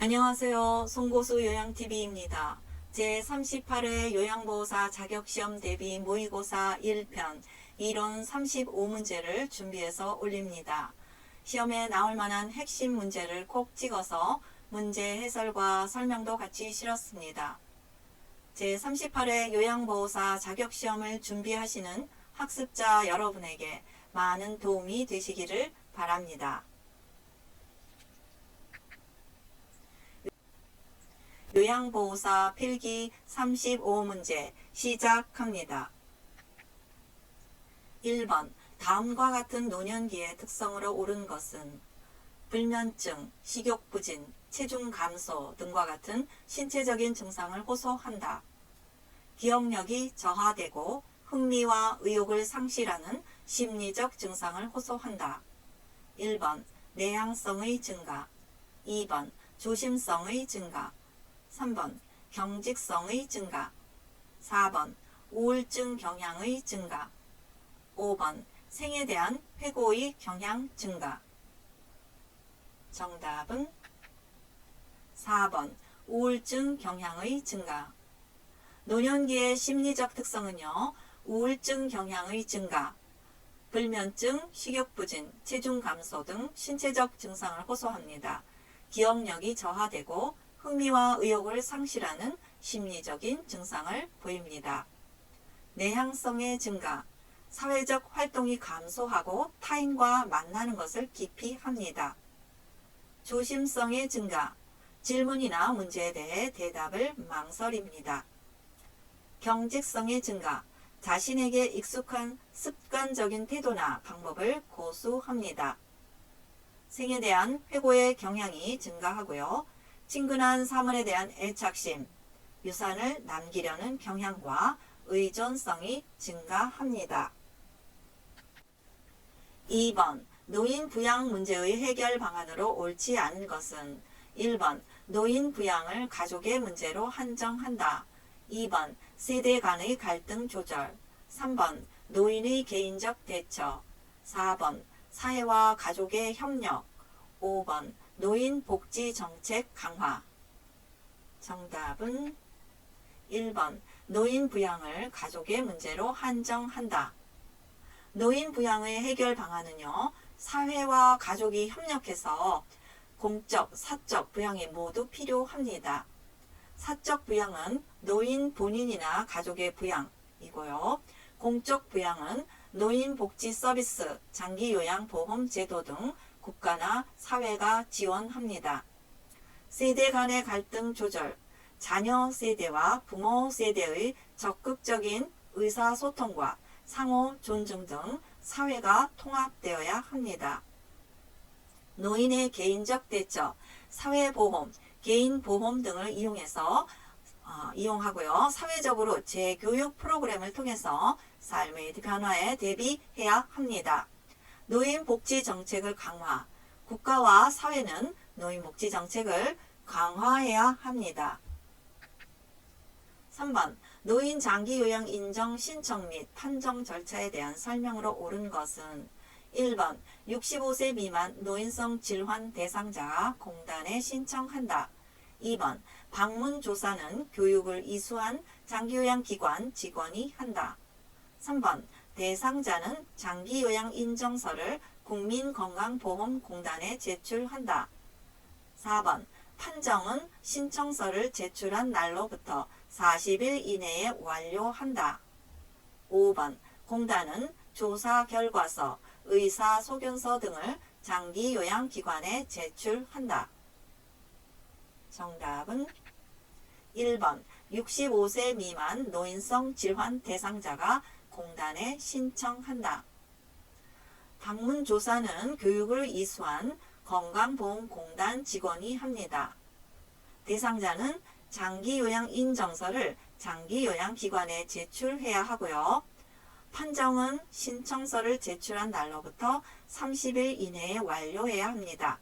안녕하세요. 송고수 요양TV입니다. 제38회 요양보호사 자격시험 대비 모의고사 1편 이론 35문제를 준비해서 올립니다. 시험에 나올 만한 핵심 문제를 콕 찍어서 문제 해설과 설명도 같이 실었습니다. 제38회 요양보호사 자격시험을 준비하시는 학습자 여러분에게 많은 도움이 되시기를 바랍니다. 요양보호사 필기 35문제 시작합니다. 1번 다음과 같은 노년기의 특성으로 옳은 것은 불면증, 식욕부진, 체중 감소 등과 같은 신체적인 증상을 호소한다. 기억력이 저하되고 흥미와 의욕을 상실하는 심리적 증상을 호소한다. 1번 내향성의 증가, 2번 조심성의 증가, 3번 경직성의 증가, 4번 우울증 경향의 증가, 5번 생에 대한 회고의 경향 증가. 정답은 4번 우울증 경향의 증가. 노년기의 심리적 특성은요, 우울증 경향의 증가, 불면증, 식욕부진, 체중 감소 등 신체적 증상을 호소합니다. 기억력이 저하되고 흥미와 의욕을 상실하는 심리적인 증상을 보입니다. 내향성의 증가, 사회적 활동이 감소하고 타인과 만나는 것을 기피합니다. 조심성의 증가, 질문이나 문제에 대해 대답을 망설입니다. 경직성의 증가, 자신에게 익숙한 습관적인 태도나 방법을 고수합니다. 생에 대한 회고의 경향이 증가하고요. 친근한 사물에 대한 애착심, 유산을 남기려는 경향과 의존성이 증가합니다. 2번 노인 부양 문제의 해결 방안으로 옳지 않은 것은 1번 노인 부양을 가족의 문제로 한정한다. 2번 세대 간의 갈등 조절, 3번 노인의 개인적 대처, 4번 사회와 가족의 협력, 5번 노인 복지 정책 강화. 정답은 1번 노인 부양을 가족의 문제로 한정한다. 노인 부양의 해결 방안은요, 사회와 가족이 협력해서 공적, 사적 부양이 모두 필요합니다. 사적 부양은 노인 본인이나 가족의 부양이고요. 공적 부양은 노인 복지 서비스, 장기 요양 보험 제도 등 국가나 사회가 지원합니다. 세대 간의 갈등 조절, 자녀 세대와 부모 세대의 적극적인 의사소통과 상호 존중 등 사회가 통합되어야 합니다. 노인의 개인적 대처, 사회보험, 개인보험 등을 이용하고요. 사회적으로 재교육 프로그램을 통해서 삶의 변화에 대비해야 합니다. 노인복지 정책을 강화, 국가와 사회는 노인복지 정책을 강화해야 합니다. 3번 노인 장기요양 인정 신청 및 판정 절차에 대한 설명으로 옳은 것은 1번 65세 미만 노인성 질환 대상자가 공단에 신청한다. 2번 방문조사는 교육을 이수한 장기요양기관 직원이 한다. 3번 대상자는 장기요양 인정서를 국민건강보험공단에 제출한다. 4번 판정은 신청서를 제출한 날로부터 40일 이내에 완료한다. 5번 공단은 조사 결과서, 의사소견서 등을 장기요양기관에 제출한다. 정답은 1번 65세 미만 노인성 질환 대상자가 공단에 신청한다. 방문조사는 교육을 이수한 건강보험공단 직원이 합니다. 대상자는 장기요양 인정서를 장기요양기관에 제출해야 하고요. 판정은 신청서를 제출한 날로부터 30일 이내에 완료해야 합니다.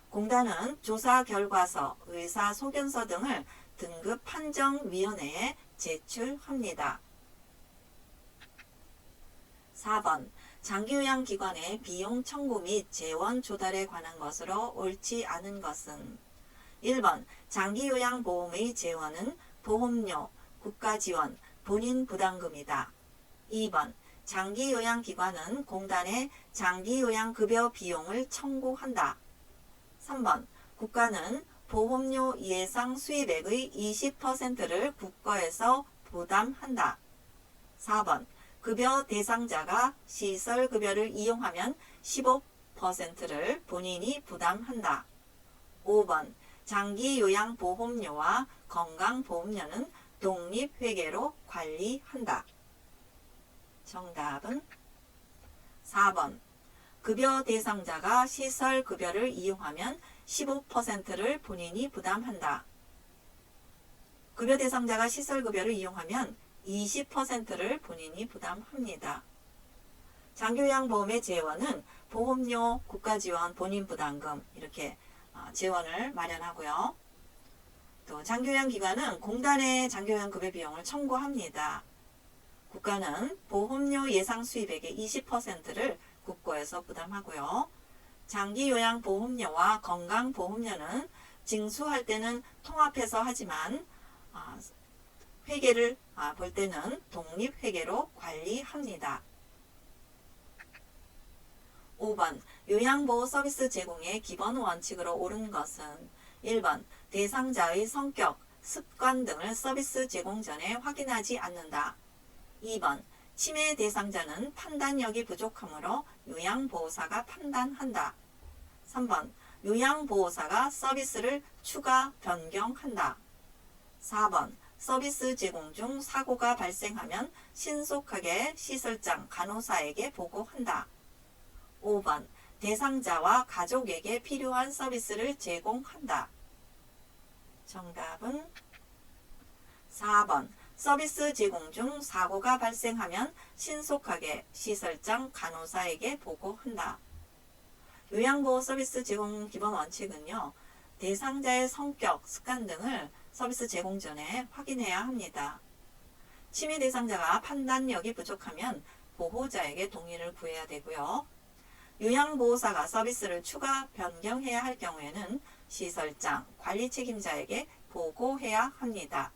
공단은 조사 결과서, 의사소견서 등을 등급판정위원회에 제출합니다. 4번 장기요양기관의 비용 청구 및 재원 조달에 관한 것으로 옳지 않은 것은 1번 장기요양보험의 재원은 보험료, 국가지원, 본인 부담금이다. 2번 장기요양기관은 공단에 장기요양급여 비용을 청구한다. 3번 국가는 보험료 예상 수입액의 20%를 국가에서 부담한다. 4번 급여 대상자가 시설급여를 이용하면 15%를 본인이 부담한다. 5번 장기요양보험료와 건강보험료는 독립회계로 관리한다. 정답은 4번 급여 대상자가 시설급여를 이용하면 15%를 본인이 부담한다. 급여 대상자가 시설급여를 이용하면 20%를 본인이 부담합니다. 장기요양보험의 재원은 보험료, 국가지원, 본인부담금 이렇게 재원을 마련하고요. 또 장기요양기관은 공단에 장기요양급여 비용을 청구합니다. 국가는 보험료 예상 수입액의 20%를 국고에서 부담하고요. 장기요양보험료와 건강보험료는 징수할 때는 통합해서 하지만 회계를 볼 때는 독립회계로 관리합니다. 5번 요양보호 서비스 제공의 기본 원칙으로 옳은 것은 1번 대상자의 성격, 습관 등을 서비스 제공 전에 확인하지 않는다. 2번 치매 대상자는 판단력이 부족하므로 요양보호사가 판단한다. 3번 요양보호사가 서비스를 추가 변경한다. 4번 서비스 제공 중 사고가 발생하면 신속하게 시설장 간호사에게 보고한다. 5번 대상자와 가족에게 필요한 서비스를 제공한다. 정답은 4번 서비스 제공 중 사고가 발생하면 신속하게 시설장 간호사에게 보고한다. 요양보호 서비스 제공 기본 원칙은요. 대상자의 성격, 습관 등을 서비스 제공 전에 확인해야 합니다. 치매 대상자가 판단력이 부족하면 보호자에게 동의를 구해야 되고요. 요양보호사가 서비스를 추가 변경해야 할 경우에는 시설장, 관리 책임자에게 보고해야 합니다.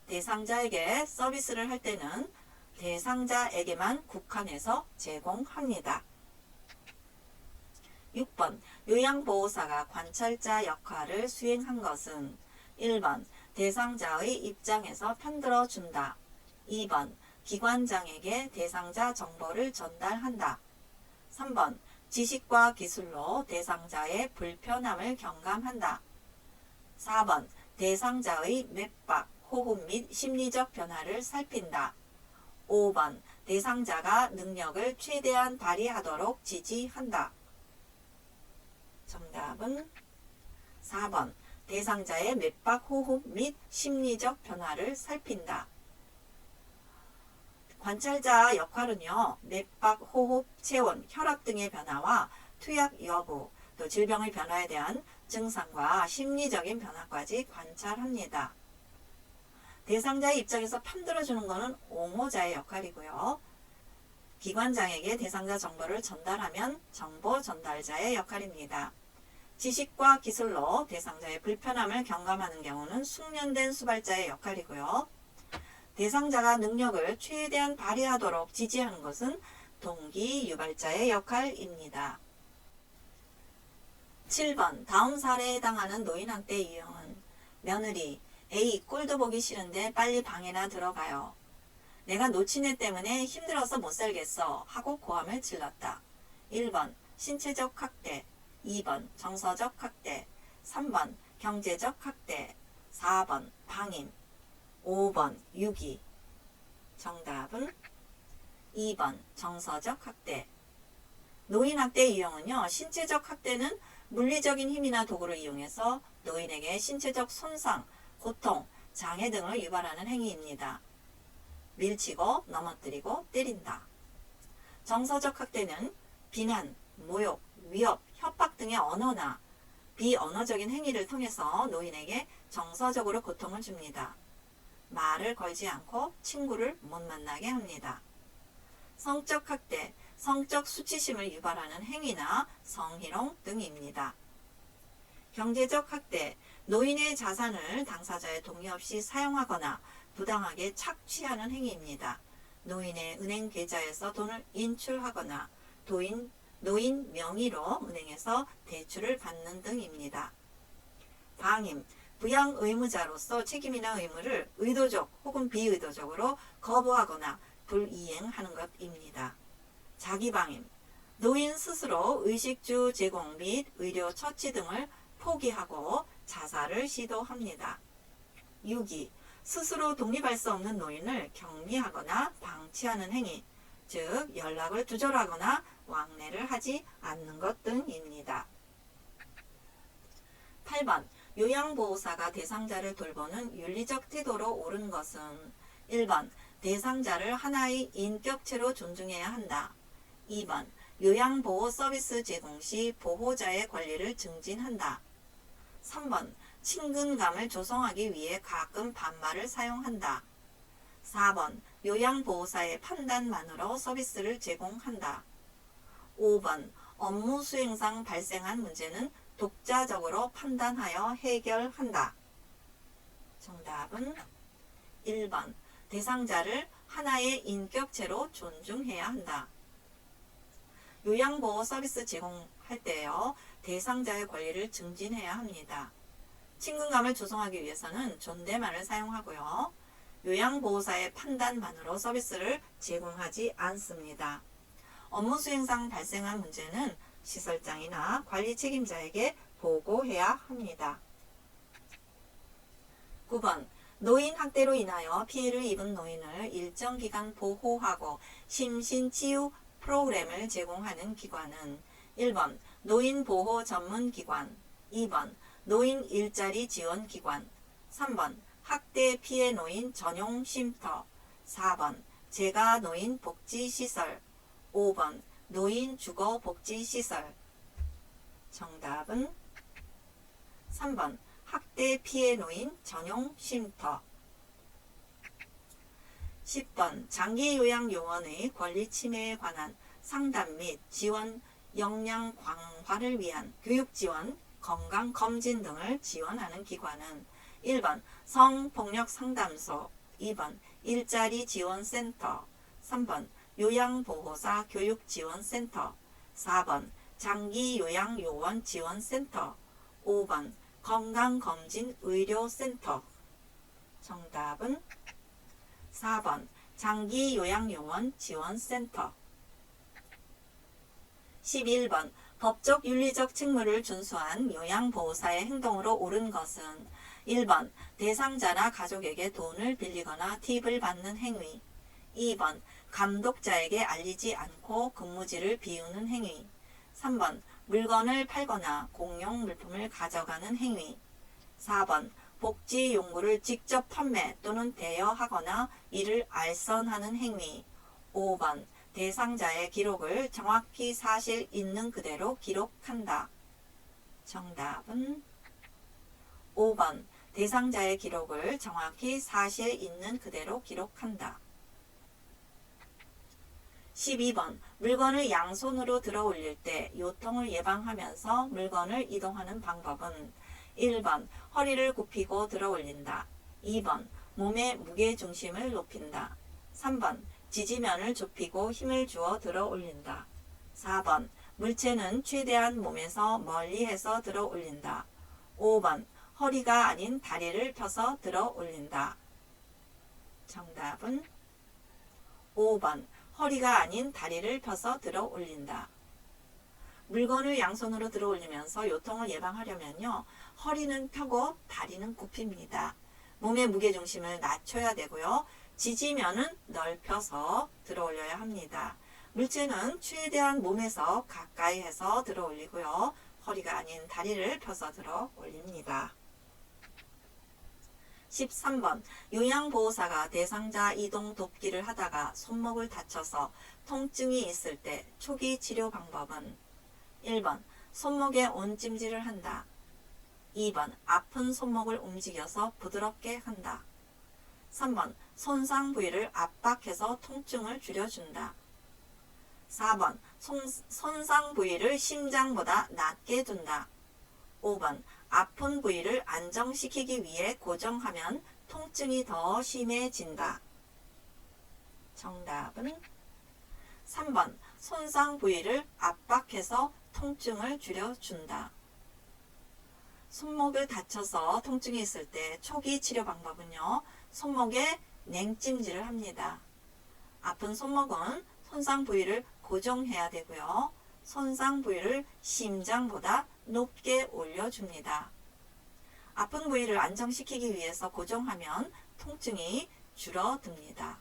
대상자에게 서비스를 할 때는 대상자에게만 국한해서 제공합니다. 6번 요양보호사가 관찰자 역할을 수행한 것은 1번 대상자의 입장에서 편들어 준다. 2번 기관장에게 대상자 정보를 전달한다. 3번 지식과 기술로 대상자의 불편함을 경감한다. 4번 대상자의 맥박, 호흡 및 심리적 변화를 살핀다. 5번 대상자가 능력을 최대한 발휘하도록 지지한다. 정답은 4번 대상자의 맥박, 호흡 및 심리적 변화를 살핀다. 관찰자 역할은요. 맥박, 호흡, 체온, 혈압 등의 변화와 투약 여부, 또 질병의 변화에 대한 증상과 심리적인 변화까지 관찰합니다. 대상자의 입장에서 편들어주는 것은 옹호자의 역할이고요. 기관장에게 대상자 정보를 전달하면 정보 전달자의 역할입니다. 지식과 기술로 대상자의 불편함을 경감하는 경우는 숙련된 수발자의 역할이고요. 대상자가 능력을 최대한 발휘하도록 지지하는 것은 동기 유발자의 역할입니다. 7번 다음 사례에 해당하는 노인학대 유형은 며느리 A. 꼴도 보기 싫은데 빨리 방에나 들어가요. 내가 놓친 애 때문에 힘들어서 못 살겠어 하고 고함을 질렀다. 1번 신체적 학대, 2번 정서적 학대, 3번 경제적 학대, 4번 방임, 5번 유기. 정답은 2번 정서적 학대. 노인학대 유형은요. 신체적 학대는 물리적인 힘이나 도구를 이용해서 노인에게 신체적 손상, 고통, 장애 등을 유발하는 행위입니다. 밀치고 넘어뜨리고 때린다. 정서적 학대는 비난, 모욕, 위협, 협박 등의 언어나 비언어적인 행위를 통해서 노인에게 정서적으로 고통을 줍니다. 말을 걸지 않고 친구를 못 만나게 합니다. 성적 학대, 성적 수치심을 유발하는 행위나 성희롱 등입니다. 경제적 학대, 노인의 자산을 당사자의 동의 없이 사용하거나 부당하게 착취하는 행위입니다. 노인의 은행 계좌에서 돈을 인출하거나 노인 명의로 은행에서 대출을 받는 등입니다. 방임, 부양 의무자로서 책임이나 의무를 의도적 혹은 비의도적으로 거부하거나 불이행하는 것입니다. 자기방임, 노인 스스로 의식주 제공 및 의료 처치 등을 포기하고 자살을 시도합니다. 유기, 스스로 독립할 수 없는 노인을 격리하거나 방치하는 행위, 즉 연락을 두절하거나 왕래를 하지 않는 것 등입니다. 8번 요양보호사가 대상자를 돌보는 윤리적 태도로 옳은 것은 1번 대상자를 하나의 인격체로 존중해야 한다. 2번 요양보호 서비스 제공 시 보호자의 권리를 증진한다. 3번 친근감을 조성하기 위해 가끔 반말을 사용한다. 4번 요양보호사의 판단만으로 서비스를 제공한다. 5번 업무 수행상 발생한 문제는 독자적으로 판단하여 해결한다. 정답은 1번 대상자를 하나의 인격체로 존중해야 한다. 요양보호 서비스 제공할 때요. 대상자의 권리를 증진해야 합니다. 친근감을 조성하기 위해서는 존댓말을 사용하고요. 요양보호사의 판단만으로 서비스를 제공하지 않습니다. 업무 수행상 발생한 문제는 시설장이나 관리 책임자에게 보고해야 합니다. 9번 노인 학대로 인하여 피해를 입은 노인을 일정 기간 보호하고 심신치유 프로그램을 제공하는 기관은 1번 노인보호 전문기관, 2번 노인 일자리 지원기관, 3번 학대 피해 노인 전용 쉼터, 4번 재가노인 복지시설, 5번 노인 주거복지시설. 정답은 3번 학대 피해 노인 전용 쉼터. 10번 장기요양요원의 권리 침해에 관한 상담 및 지원 역량 강화를 위한 교육지원, 건강검진 등을 지원하는 기관은 1번 성폭력상담소, 2번 일자리지원센터, 3번 요양보호사 교육지원센터, 4번 장기요양요원 지원센터, 5번 건강검진의료센터. 정답은 4번 장기요양요원 지원센터. 11번 법적 윤리적 책무를 준수한 요양보호사의 행동으로 옳은 것은 1번 대상자나 가족에게 돈을 빌리거나 팁을 받는 행위, 2번 감독자에게 알리지 않고 근무지를 비우는 행위, 3번 물건을 팔거나 공용 물품을 가져가는 행위, 4번 복지 용구를 직접 판매 또는 대여하거나 이를 알선하는 행위, 5번 대상자의 기록을 정확히 사실 있는 그대로 기록한다. 정답은 5번 대상자의 기록을 정확히 사실 있는 그대로 기록한다. 12번 물건을 양손으로 들어 올릴 때 요통을 예방하면서 물건을 이동하는 방법은 1번 허리를 굽히고 들어 올린다. 2번 몸의 무게중심을 높인다. 3번 지지면을 좁히고 힘을 주어 들어 올린다. 4번 물체는 최대한 몸에서 멀리해서 들어 올린다. 5번 허리가 아닌 다리를 펴서 들어 올린다. 정답은 5번 허리가 아닌 다리를 펴서 들어 올린다. 물건을 양손으로 들어 올리면서 요통을 예방하려면요. 허리는 펴고 다리는 굽힙니다. 몸의 무게중심을 낮춰야 되고요. 지지면은 넓혀서 들어 올려야 합니다. 물체는 최대한 몸에서 가까이 해서 들어 올리고요. 허리가 아닌 다리를 펴서 들어 올립니다. 13번 요양보호사가 대상자 이동 돕기를 하다가 손목을 다쳐서 통증이 있을 때 초기 치료 방법은 1번 손목에 온찜질을 한다. 2번 아픈 손목을 움직여서 부드럽게 한다. 3번 손상 부위를 압박해서 통증을 줄여준다. 4번 손상 부위를 심장보다 낮게 둔다. 5번 아픈 부위를 안정시키기 위해 고정하면 통증이 더 심해진다. 정답은 3번. 손상 부위를 압박해서 통증을 줄여준다. 손목을 다쳐서 통증이 있을 때 초기 치료 방법은요, 손목에 냉찜질을 합니다. 아픈 손목은 손상 부위를 고정해야 되고요. 손상 부위를 심장보다 높게 올려줍니다. 아픈 부위를 안정시키기 위해서 고정하면 통증이 줄어듭니다.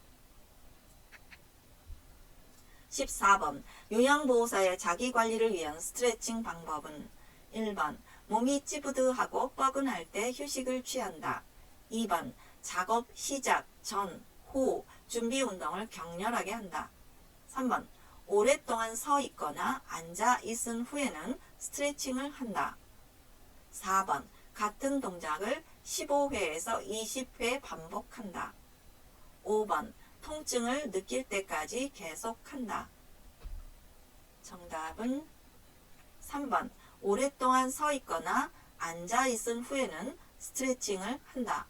14번. 요양보호사의 자기관리를 위한 스트레칭 방법은 1번. 몸이 찌부드하고 뻐근할 때 휴식을 취한다. 2번. 작업 시작 전, 후 준비 운동을 격렬하게 한다. 3번. 오랫동안 서 있거나 앉아 있은 후에는 스트레칭을 한다. 4번. 같은 동작을 15회에서 20회 반복한다. 5번. 통증을 느낄 때까지 계속한다. 정답은 3번. 오랫동안 서 있거나 앉아 있은 후에는 스트레칭을 한다.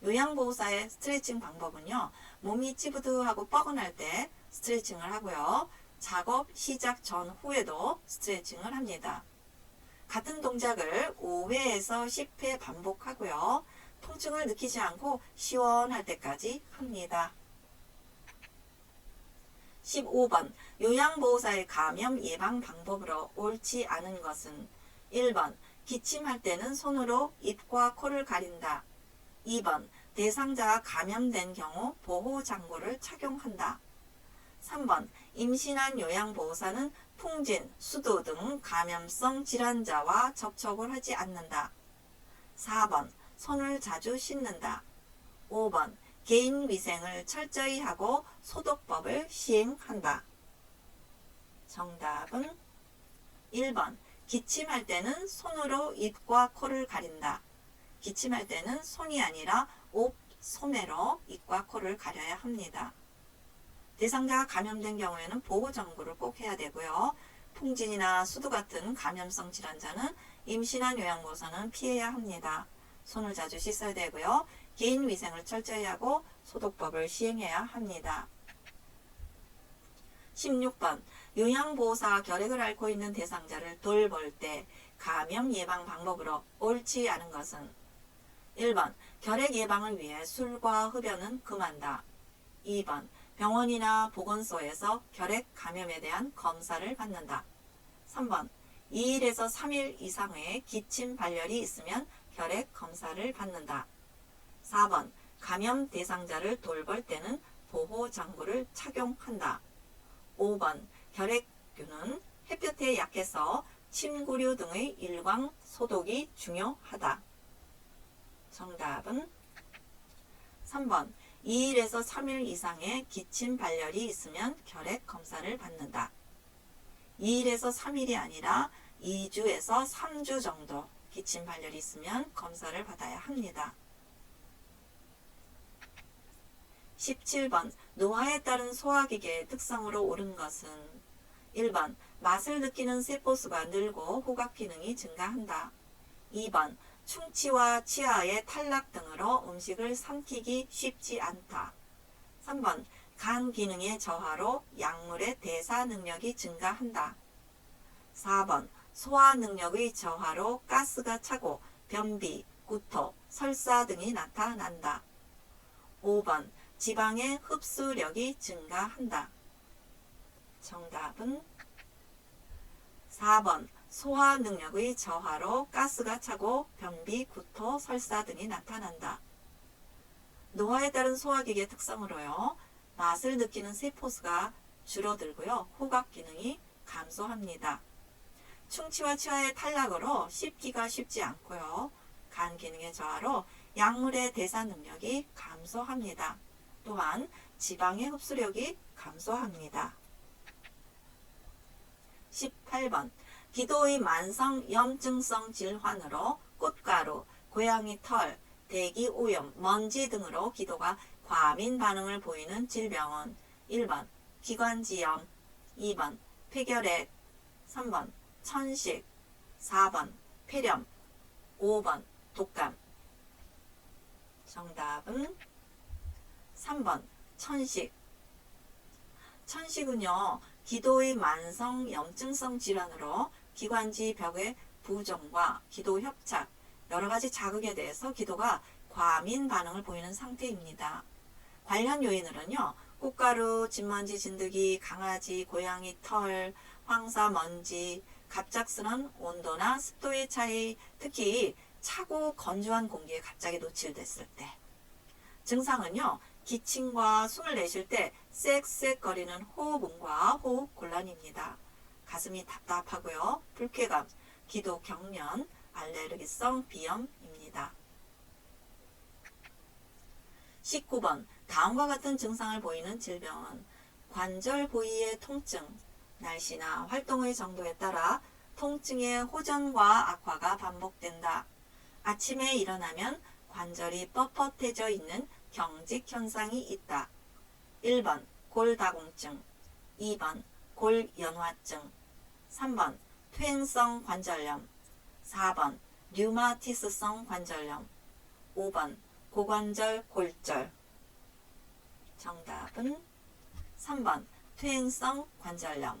요양보호사의 스트레칭 방법은요, 몸이 찌부드하고 뻐근할 때 스트레칭을 하고요, 작업 시작 전후에도 스트레칭을 합니다. 같은 동작을 5회에서 10회 반복하고요, 통증을 느끼지 않고 시원할 때까지 합니다. 15번. 요양보호사의 감염 예방 방법으로 옳지 않은 것은 1번. 기침할 때는 손으로 입과 코를 가린다. 2번. 대상자가 감염된 경우 보호장구를 착용한다. 3번. 임신한 요양보호사는 풍진, 수두 등 감염성 질환자와 접촉을 하지 않는다. 4번. 손을 자주 씻는다. 5번. 개인 위생을 철저히 하고 소독법을 시행한다. 정답은 1번. 기침할 때는 손으로 입과 코를 가린다. 기침할 때는 손이 아니라 옷, 소매로 입과 코를 가려야 합니다. 대상자가 감염된 경우에는 보호장구를 꼭 해야 되고요. 풍진이나 수두 같은 감염성 질환자는 임신한 요양보호사는 피해야 합니다. 손을 자주 씻어야 되고요. 개인 위생을 철저히 하고 소독법을 시행해야 합니다. 16번. 요양보호사가 결핵을 앓고 있는 대상자를 돌볼 때 감염 예방 방법으로 옳지 않은 것은 1번. 결핵 예방을 위해 술과 흡연은 금한다. 2번. 병원이나 보건소에서 결핵 감염에 대한 검사를 받는다. 3번. 2일에서 3일 이상의 기침 발열이 있으면 결핵 검사를 받는다. 4번. 감염 대상자를 돌볼 때는 보호장구를 착용한다. 5번. 결핵균은 햇볕에 약해서 침구류 등의 일광 소독이 중요하다. 정답은 3번. 2일에서 3일 이상의 기침 발열이 있으면 결핵 검사를 받는다. 2일에서 3일이 아니라 2주에서 3주 정도 기침 발열이 있으면 검사를 받아야 합니다. 17번. 노화에 따른 소화기계의 특성으로 옳은 것은 1번. 맛을 느끼는 세포수가 늘고 후각 기능이 증가한다. 2번. 충치와 치아의 탈락 등으로 음식을 삼키기 쉽지 않다. 3번. 간 기능의 저하로 약물의 대사 능력이 증가한다. 4번. 소화 능력의 저하로 가스가 차고 변비, 구토, 설사 등이 나타난다. 5번. 지방의 흡수력이 증가한다. 정답은 4번. 소화 능력의 저하로 가스가 차고 변비, 구토, 설사 등이 나타난다. 노화에 따른 소화기계 특성으로요, 맛을 느끼는 세포수가 줄어들고요, 후각 기능이 감소합니다. 충치와 치아의 탈락으로 씹기가 쉽지 않고요, 간 기능의 저하로 약물의 대사 능력이 감소합니다. 또한 지방의 흡수력이 감소합니다. 18번. 기도의 만성 염증성 질환으로 꽃가루, 고양이 털, 대기 오염, 먼지 등으로 기도가 과민 반응을 보이는 질병은 1번. 기관지염, 2번. 폐결핵, 3번. 천식, 4번. 폐렴. 5번 독감. 정답은 3번 천식. 천식은요, 기도의 만성 염증성 질환으로 기관지 벽의 부종과 기도 협착, 여러가지 자극에 대해서 기도가 과민 반응을 보이는 상태입니다. 관련 요인으로는요, 꽃가루, 진먼지, 진드기, 강아지, 고양이 털, 황사, 먼지, 갑작스런 온도나 습도의 차이, 특히 차고 건조한 공기에 갑자기 노출됐을 때. 증상은요, 기침과 숨을 내쉴 때 쌕쌕거리는 호흡음과 호흡 곤란입니다. 가슴이 답답하고요, 불쾌감, 기도 경련, 알레르기성 비염입니다. 19번 다음과 같은 증상을 보이는 질병은 관절 부위의 통증, 날씨나 활동의 정도에 따라 통증의 호전과 악화가 반복된다. 아침에 일어나면 관절이 뻣뻣해져 있는 경직 현상이 있다. 1번 골다공증, 2번 골연화증, 3번 퇴행성 관절염, 4번 류마티스성 관절염, 5번 고관절 골절. 정답은 3번 퇴행성 관절염.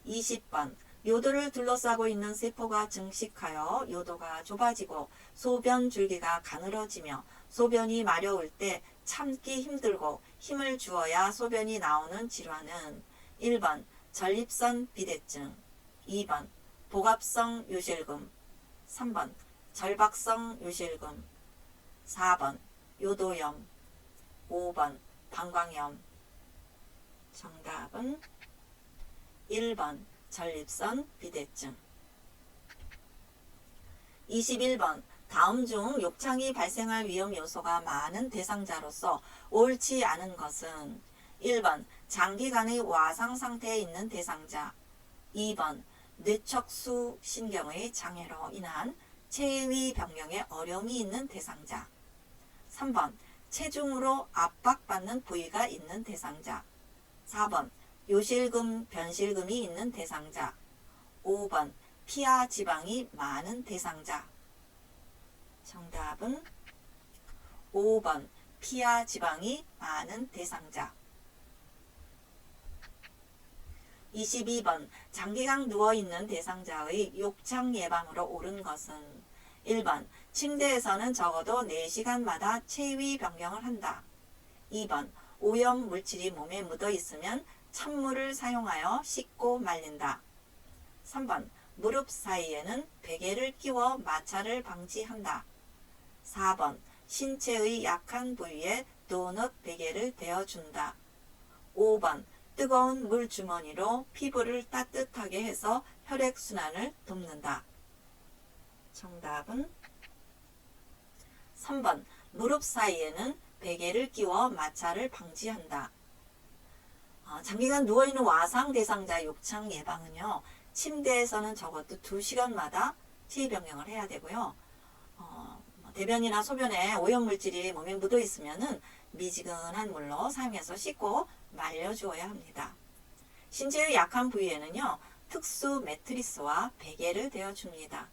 20번 요도를 둘러싸고 있는 세포가 증식하여 요도가 좁아지고 소변 줄기가 가늘어지며 소변이 마려울 때 참기 힘들고 힘을 주어야 소변이 나오는 질환은 1번 전립선 비대증, 2번 복압성 요실금, 3번 절박성 요실금, 4번 요도염, 5번 방광염. 정답은 1번 전립선 비대증. 21번 다음 중 욕창이 발생할 위험 요소가 많은 대상자로서 옳지 않은 것은 1번 장기간의 와상 상태에 있는 대상자, 2번 뇌척수 신경의 장애로 인한 체위 변경에 어려움이 있는 대상자, 3번 체중으로 압박받는 부위가 있는 대상자, 4번 요실금, 변실금이 있는 대상자, 5번 피하 지방이 많은 대상자. 정답은 5번 피하 지방이 많은 대상자. 22번 장기간 누워있는 대상자의 욕창 예방으로 옳은 것은 1번 침대에서는 적어도 4시간마다 체위 변경을 한다. 2번 오염 물질이 몸에 묻어 있으면 찬물을 사용하여 씻고 말린다. 3번 무릎 사이에는 베개를 끼워 마찰을 방지한다. 4번 신체의 약한 부위에 도넛 베개를 대어준다. 5번 뜨거운 물 주머니로 피부를 따뜻하게 해서 혈액순환을 돕는다. 정답은 3번 무릎 사이에는 베개를 끼워 마찰을 방지한다. 장기간 누워있는 와상 대상자 욕창 예방은요, 침대에서는 적어도 2시간마다 체위 변경을 해야 되고요. 대변이나 소변에 오염물질이 몸에 묻어 있으면은 미지근한 물로 사용해서 씻고 말려주어야 합니다. 신체의 약한 부위에는요, 특수 매트리스와 베개를 대어줍니다.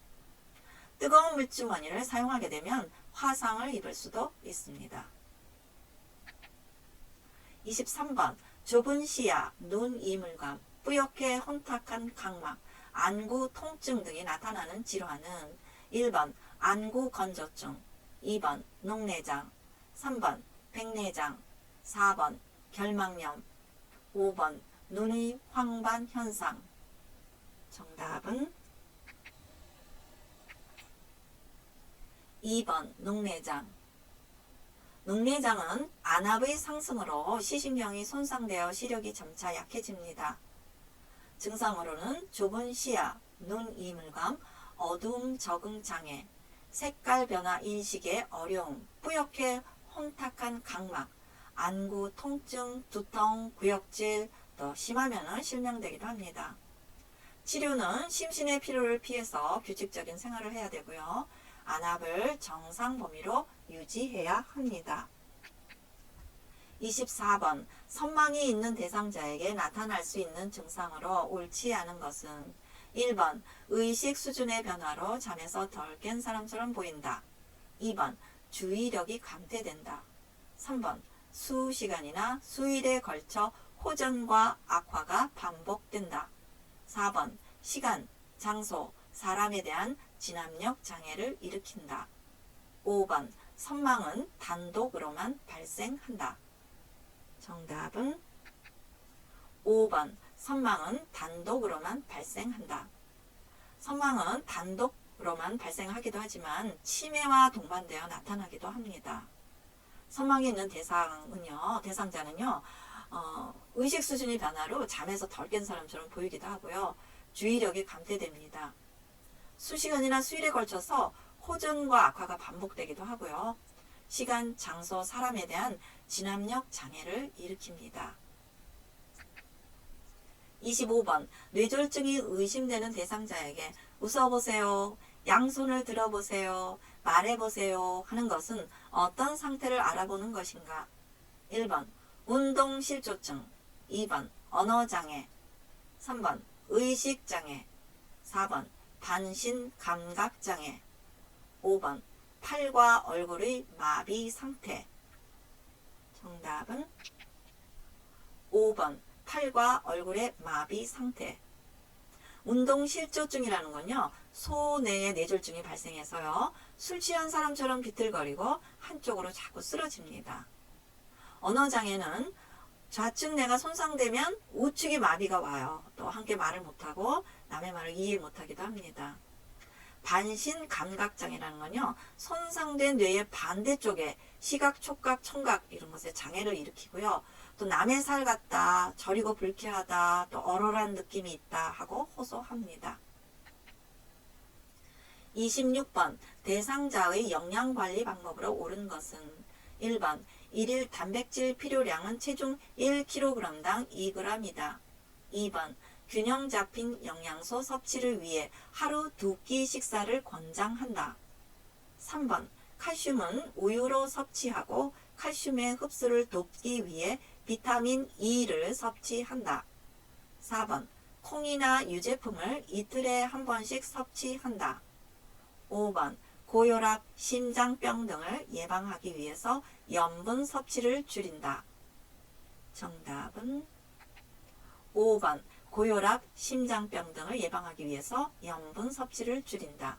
뜨거운 물주머니를 사용하게 되면 화상을 입을 수도 있습니다. 23번 좁은 시야, 눈 이물감, 뿌옇게 혼탁한 각막, 안구 통증 등이 나타나는 질환은 1번 안구 건조증, 2번 녹내장, 3번 백내장, 4번 결막염, 5번 눈의 황반 현상. 정답은 2번 녹내장. 녹내장은 안압의 상승으로 시신경이 손상되어 시력이 점차 약해집니다. 증상으로는 좁은 시야, 눈 이물감, 어두움 적응 장애, 색깔 변화 인식의 어려움, 뿌옇게 혼탁한 각막, 안구 통증, 두통, 구역질, 또 심하면 실명되기도 합니다. 치료는 심신의 피로를 피해서 규칙적인 생활을 해야 되고요. 안압을 정상 범위로 유지해야 합니다. 24번 선망이 있는 대상자에게 나타날 수 있는 증상으로 옳지 않은 것은 1번 의식 수준의 변화로 잠에서 덜 깬 사람처럼 보인다. 2번 주의력이 감퇴된다. 3번 수시간이나 수일에 걸쳐 호전과 악화가 반복된다. 4번 시간, 장소, 사람에 대한 진압력 장애를 일으킨다. 5번 선망은 단독으로만 발생한다. 정답은 5번 선망은 단독으로만 발생한다. 선망은 단독으로만 발생하기도 하지만 치매와 동반되어 나타나기도 합니다. 선망이 있는 대상자는요, 의식 수준의 변화로 잠에서 덜 깬 사람처럼 보이기도 하고요. 주의력이 감퇴됩니다. 수시간이나 수일에 걸쳐서 호전과 악화가 반복되기도 하고요. 시간, 장소, 사람에 대한 진압력 장애를 일으킵니다. 25번 뇌졸중이 의심되는 대상자에게 웃어보세요, 양손을 들어보세요, 말해보세요 하는 것은 어떤 상태를 알아보는 것인가? 1번 운동실조증, 2번 언어장애, 3번 의식장애, 4번 반신감각장애, 5번 팔과 얼굴의 마비 상태. 정답은 5번 팔과 얼굴의 마비 상태. 운동실조증이라는 건요, 소뇌의 뇌졸중이 발생해서요, 술 취한 사람처럼 비틀거리고 한쪽으로 자꾸 쓰러집니다. 언어장애는 좌측 뇌가 손상되면 우측이 마비가 와요. 또 함께 말을 못하고 남의 말을 이해 못하기도 합니다. 반신감각장애라는 건요, 손상된 뇌의 반대쪽에 시각, 촉각, 청각 이런 것에 장애를 일으키고요. 또 남의 살 같다, 저리고 불쾌하다, 또 얼얼한 느낌이 있다 하고 호소합니다. 26번 대상자의 영양관리 방법으로 옳은 것은 1번 일일 단백질 필요량은 체중 1kg당 2g이다. 2번 균형 잡힌 영양소 섭취를 위해 하루 2끼 식사를 권장한다. 3번 칼슘은 우유로 섭취하고 칼슘의 흡수를 돕기 위해 비타민 E를 섭취한다. 4번 콩이나 유제품을 이틀에 한 번씩 섭취한다. 5번 고혈압, 심장병 등을 예방하기 위해서 염분 섭취를 줄인다. 정답은 5번 고혈압, 심장병 등을 예방하기 위해서 염분 섭취를 줄인다.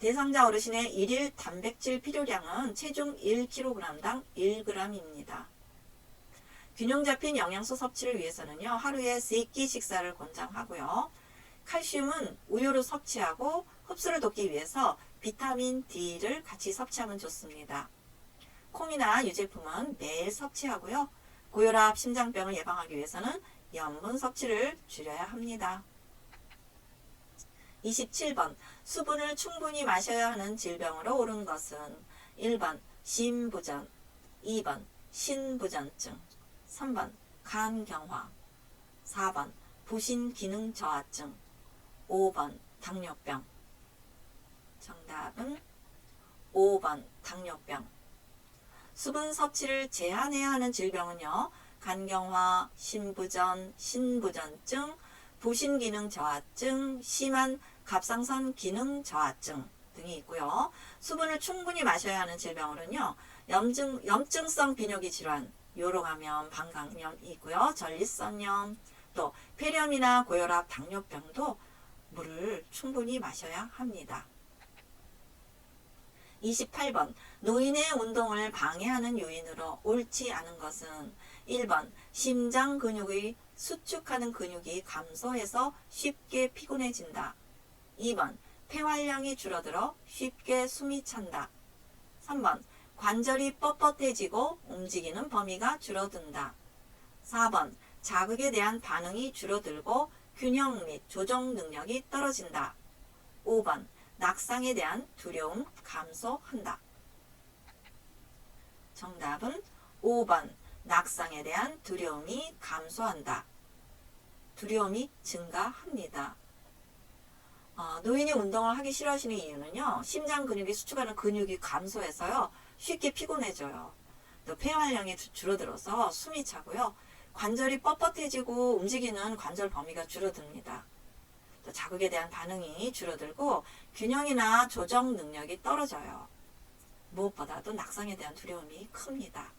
대상자 어르신의 일일 단백질 필요량은 체중 1kg당 1g입니다. 균형 잡힌 영양소 섭취를 위해서는요, 하루에 3끼 식사를 권장하고요. 칼슘은 우유로 섭취하고 흡수를 돕기 위해서 비타민 D를 같이 섭취하면 좋습니다. 콩이나 유제품은 매일 섭취하고요. 고혈압, 심장병을 예방하기 위해서는 염분 섭취를 줄여야 합니다. 27번 수분을 충분히 마셔야 하는 질병으로 옳은 것은 1번 심부전, 2번 신부전증, 3번 간경화, 4번 부신기능저하증, 5번 당뇨병. 정답은 5번 당뇨병. 수분 섭취를 제한해야 하는 질병은요, 간경화, 심부전, 신부전증, 부신기능저하증, 심한 갑상선 기능저하증 등이 있고요. 수분을 충분히 마셔야 하는 질병으로는요, 염증성 비뇨기 질환, 요로감염, 방광염이 있고요. 전립선염, 또 폐렴이나 고혈압, 당뇨병도 물을 충분히 마셔야 합니다. 28번 노인의 운동을 방해하는 요인으로 옳지 않은 것은 1번 심장 근육의 수축하는 근육이 감소해서 쉽게 피곤해진다. 2번 폐활량이 줄어들어 쉽게 숨이 찬다. 3번 관절이 뻣뻣해지고 움직이는 범위가 줄어든다. 4번 자극에 대한 반응이 줄어들고 균형 및 조정 능력이 떨어진다. 5번 낙상에 대한 두려움 감소한다. 정답은 5번 낙상에 대한 두려움이 감소한다. 두려움이 증가합니다. 노인이 운동을 하기 싫어하시는 이유는요, 심장 근육이 수축하는 근육이 감소해서요, 쉽게 피곤해져요. 또 폐활량이 줄어들어서 숨이 차고요, 관절이 뻣뻣해지고 움직이는 관절 범위가 줄어듭니다. 또 자극에 대한 반응이 줄어들고 균형이나 조정 능력이 떨어져요. 무엇보다도 낙상에 대한 두려움이 큽니다.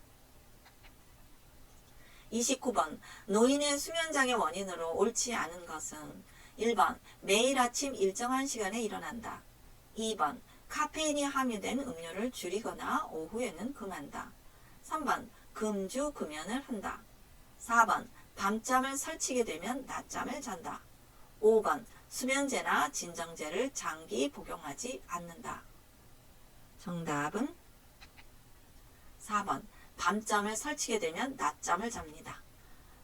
29번 노인의 수면장애 원인으로 옳지 않은 것은 1번 매일 아침 일정한 시간에 일어난다. 2번 카페인이 함유된 음료를 줄이거나 오후에는 금한다. 3번 금주 금연을 한다. 4번 밤잠을 설치게 되면 낮잠을 잔다. 5번 수면제나 진정제를 장기 복용하지 않는다. 정답은 4번 밤잠을 설치게 되면 낮잠을 잡니다.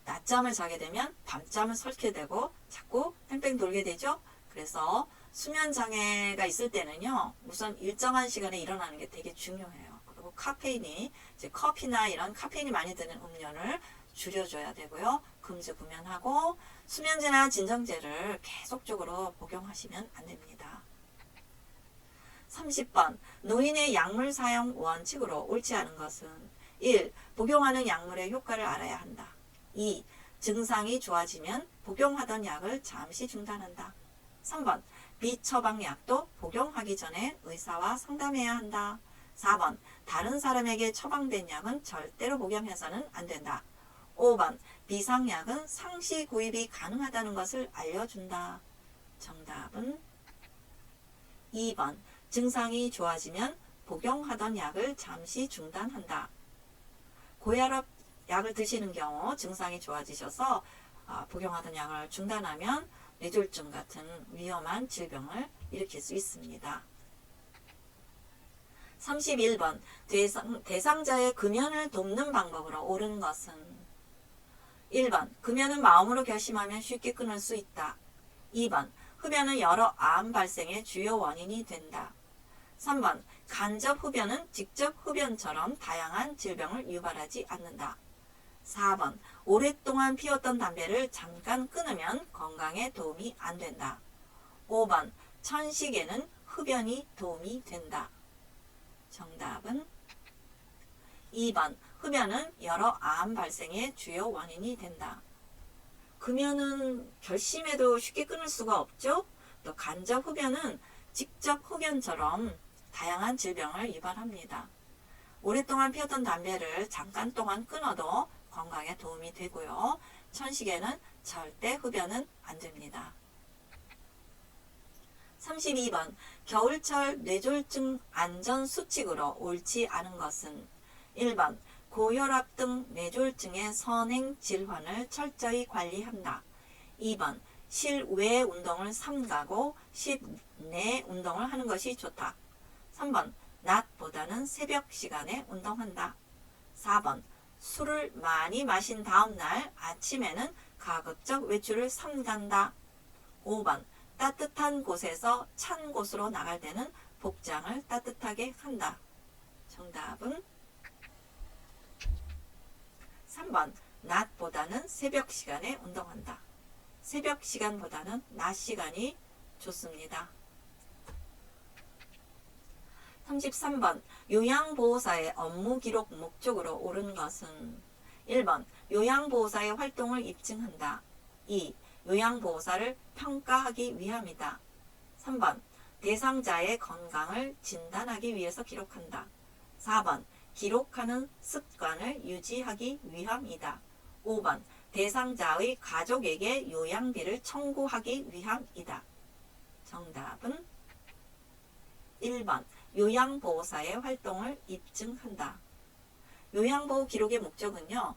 낮잠을 자게 되면 밤잠을 설치게 되고 자꾸 뺑뺑 돌게 되죠. 그래서 수면장애가 있을 때는요. 우선 일정한 시간에 일어나는 게 되게 중요해요. 그리고 카페인이 이제 커피나 이런 카페인이 많이 드는 음료를 줄여줘야 되고요. 금주 금연하고 수면제나 진정제를 계속적으로 복용하시면 안 됩니다. 30번 노인의 약물 사용 원칙으로 옳지 않은 것은 1. 복용하는 약물의 효과를 알아야 한다. 2. 증상이 좋아지면 복용하던 약을 잠시 중단한다. 3번 비처방약도 복용하기 전에 의사와 상담해야 한다. 4번 다른 사람에게 처방된 약은 절대로 복용해서는 안 된다. 5번 비상약은 상시 구입이 가능하다는 것을 알려준다. 정답은 2번 증상이 좋아지면 복용하던 약을 잠시 중단한다. 고혈압 약을 드시는 경우 증상이 좋아지셔서 복용하던 약을 중단하면 뇌졸중 같은 위험한 질병을 일으킬 수 있습니다. 31번 대상자의 금연을 돕는 방법으로 옳은 것은 1번 금연은 마음으로 결심하면 쉽게 끊을 수 있다. 2번 흡연은 여러 암 발생의 주요 원인이 된다. 3번 간접 흡연은 직접 흡연처럼 다양한 질병을 유발하지 않는다. 4번 오랫동안 피웠던 담배를 잠깐 끊으면 건강에 도움이 안 된다. 5번 천식에는 흡연이 도움이 된다. 정답은 2번 흡연은 여러 암 발생의 주요 원인이 된다. 금연은 결심해도 쉽게 끊을 수가 없죠. 또 간접 흡연은 직접 흡연처럼 다양한 질병을 유발합니다. 오랫동안 피웠던 담배를 잠깐 동안 끊어도 건강에 도움이 되고요. 천식에는 절대 흡연은 안 됩니다. 32번 겨울철 뇌졸중 안전수칙으로 옳지 않은 것은 1번 고혈압 등 뇌졸중의 선행 질환을 철저히 관리한다. 2번 실외 운동을 삼가고 실내 운동을 하는 것이 좋다. 3번 낮보다는 새벽 시간에 운동한다. 4번 술을 많이 마신 다음날 아침에는 가급적 외출을 삼간다. 5번 따뜻한 곳에서 찬 곳으로 나갈 때는 복장을 따뜻하게 한다. 정답은 3번 낮보다는 새벽 시간에 운동한다. 새벽 시간보다는 낮 시간이 좋습니다. 33번 요양보호사의 업무 기록 목적으로 옳은 것은 1번 요양보호사의 활동을 입증한다. 2. 요양보호사를 평가하기 위함이다. 3번 대상자의 건강을 진단하기 위해서 기록한다. 4번 기록하는 습관을 유지하기 위함이다. 5번 대상자의 가족에게 요양비를 청구하기 위함이다. 정답은 1번 요양보호사의 활동을 입증한다. 요양보호 기록의 목적은요.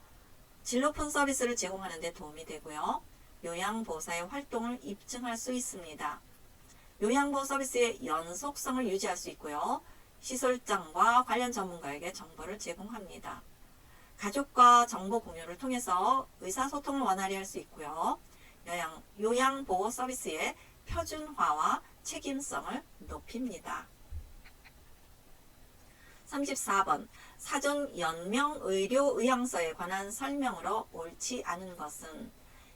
질 높은 서비스를 제공하는 데 도움이 되고요. 요양보호사의 활동을 입증할 수 있습니다. 요양보호 서비스의 연속성을 유지할 수 있고요. 시설장과 관련 전문가에게 정보를 제공합니다. 가족과 정보 공유를 통해서 의사소통을 원활히 할 수 있고요. 요양보호 서비스의 표준화와 책임성을 높입니다. 34번 사전 연명의료의향서에 관한 설명으로 옳지 않은 것은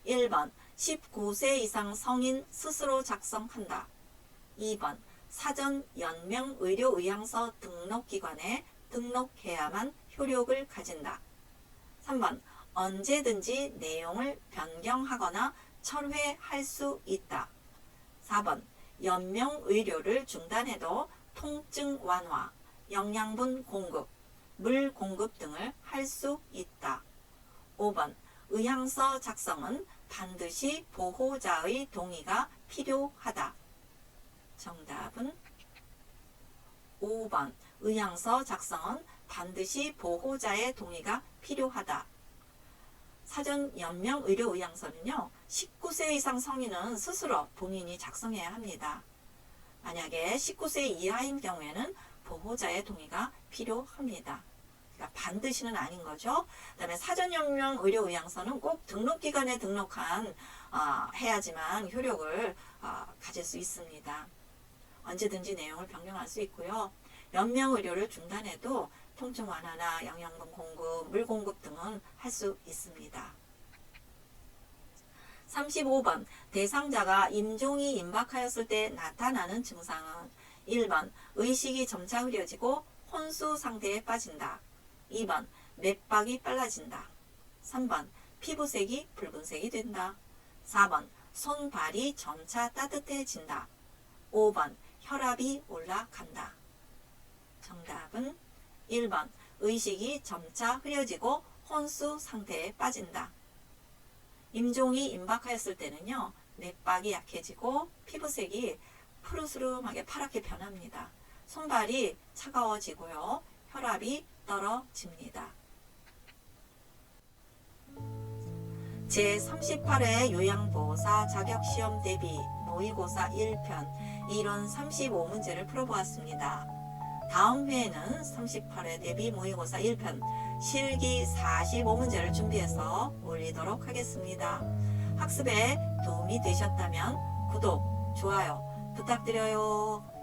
1번 19세 이상 성인 스스로 작성한다. 2번 사전 연명의료의향서 등록기관에 등록해야만 효력을 가진다. 3번 언제든지 내용을 변경하거나 철회할 수 있다. 4번 연명 의료를 중단해도 통증 완화, 영양분 공급, 물 공급 등을 할 수 있다. 5번 의향서 작성은 반드시 보호자의 동의가 필요하다. 정답은 5번 의향서 작성은 반드시 보호자의 동의가 필요하다. 사전 연명 의료 의향서는요, 19세 이상 성인은 스스로 본인이 작성해야 합니다. 만약에 19세 이하인 경우에는 보호자의 동의가 필요합니다. 그러니까 반드시는 아닌 거죠. 그 다음에 사전 연명 의료 의향서는 꼭 등록기관에 등록한 해야지만 효력을 가질 수 있습니다. 언제든지 내용을 변경할 수 있고요. 연명 의료를 중단해도 통증 완화나 영양분 공급, 물 공급 등은 할 수 있습니다. 35번 대상자가 임종이 임박하였을 때 나타나는 증상은 1번 의식이 점차 흐려지고 혼수 상태에 빠진다. 2번 맥박이 빨라진다. 3번 피부색이 붉은색이 된다. 4번 손발이 점차 따뜻해진다. 5번 혈압이 올라간다. 정답은 1번 의식이 점차 흐려지고 혼수 상태에 빠진다. 임종이 임박하였을 때는요, 맥박이 약해지고 피부색이 푸르스름하게 파랗게 변합니다. 손발이 차가워지고요, 혈압이 떨어집니다. 제38회 요양보호사 자격시험 대비 모의고사 1편 이론 35문제를 풀어보았습니다. 다음 회에는 38회 대비 모의고사 1편 실기 45문제를 준비해서 올리도록 하겠습니다. 학습에 도움이 되셨다면 구독, 좋아요 부탁드려요.